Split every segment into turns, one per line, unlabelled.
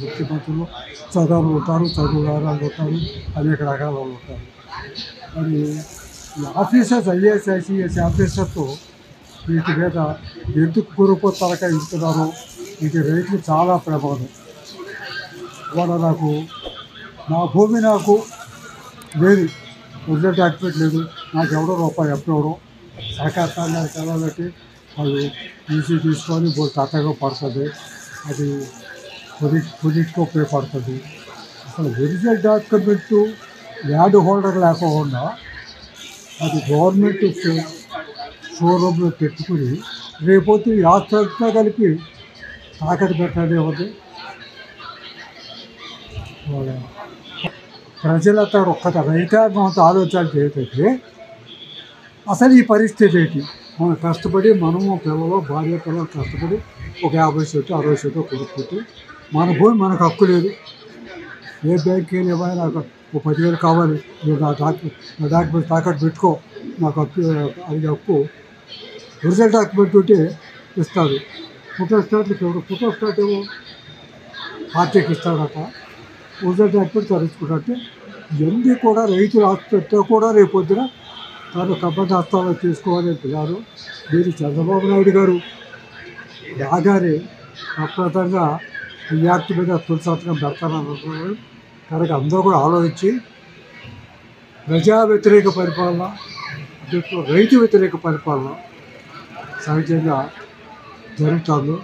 ముఖ్యమంత్రులు చదువులు ఉంటారు, చదువుదారులు ఉంటారు, అనేక రకాల వాళ్ళు ఉంటారు. మరి ఈ ఆఫీసర్స్ ఐఏఎస్ ఐసీఎస్ ఆఫీసర్తో వీటి మీద ఎందుకు పురుపు తలకాయ ఇస్తున్నారు? ఇది రైతులు చాలా ప్రమాదం. ఇవాళ నా భూమి నాకు లేదు, ఒరిజినల్ డాక్యుమెంట్ లేదు, నాకు ఎవడో రూపాయి ఎప్పుడెవడో సహకార సంఘానికి వెళ్ళాలంటే వాళ్ళు ఈసీ తీసుకొని తట్టగా పడుతుంది, అది పొజిట్కో ఉపయోగపడుతుంది. అసలు ఒరిజినల్ డాక్యుమెంట్ ల్యాండ్ హోల్డర్ లేకుండా అది గవర్నమెంట్ షోరూంలో పెట్టుకుని రేపొద్దు ఈ ఆస్తంతా కలిపి తాకట్టు పెట్టాలి ఉంది. ప్రజలంతా ఒక్క రైతాంగం అంతా ఆలోచన చేయకపోతే అసలు ఈ పరిస్థితి ఏంటి? మనం కష్టపడి మనము పిల్లలు భార్య పిల్లలు కష్టపడి ఒక 50 సెంటు 60 సెంటు కొనుక్కుంటే మన భూమి మనకు హక్కు లేదు. ఏ బ్యాంక్కి వెళ్ళి నాకు 10,000 కావాలి, మీరు నా డాక్యుమెంట్ తాకట్టు పెట్టుకో, నాకు హక్కు, అది హక్కు. ఒరిజినల్ డాక్యుమెంట్ ఉంటే ఇస్తారు. ఫోటో స్టాట్ ఏమో పార్టీకి ఇస్తాడట, ఒరిజినల్ డాక్యుమెంట్ తరచుకుంటే ఇవన్నీ కూడా రైతులు ఆస్తితో కూడా రేపొద్దున తను కబ్బడి హస్తాల్లో తీసుకోవాలని పిల్లారు. మీరు చంద్రబాబు నాయుడు గారు రాగానే అప్రదంగా ఈ యాక్ట్ మీద తొలి సంతకం పెడతాననుకున్నారు. కనుక అందరూ కూడా ఆలోచించి ప్రజా వ్యతిరేక పరిపాలన, రైతు వ్యతిరేక పరిపాలన సహజంగా జరుగుతుంది.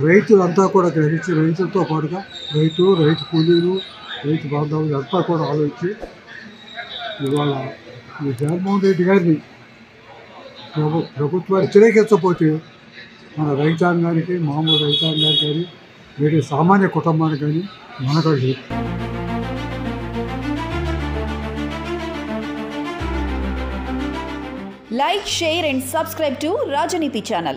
రైతులంతా కూడా గ్రహించి రైతులతో పాటుగా రైతు కూలీలు, రైతు బాంధవులు అంతా కూడా ఆలోచించి ఇవాళ ఈ జగన్మోహన్ రెడ్డి గారిని ప్రభుత్వాన్ని వ్యతిరేకించకపోతే మన రైతాంగానికి, మామూలు రైతాంగానికి కానీ వేరే సామాన్య కుటుంబానికి కానీ మనకు లేదు.
Like, share and subscribe to Rajaniti channel.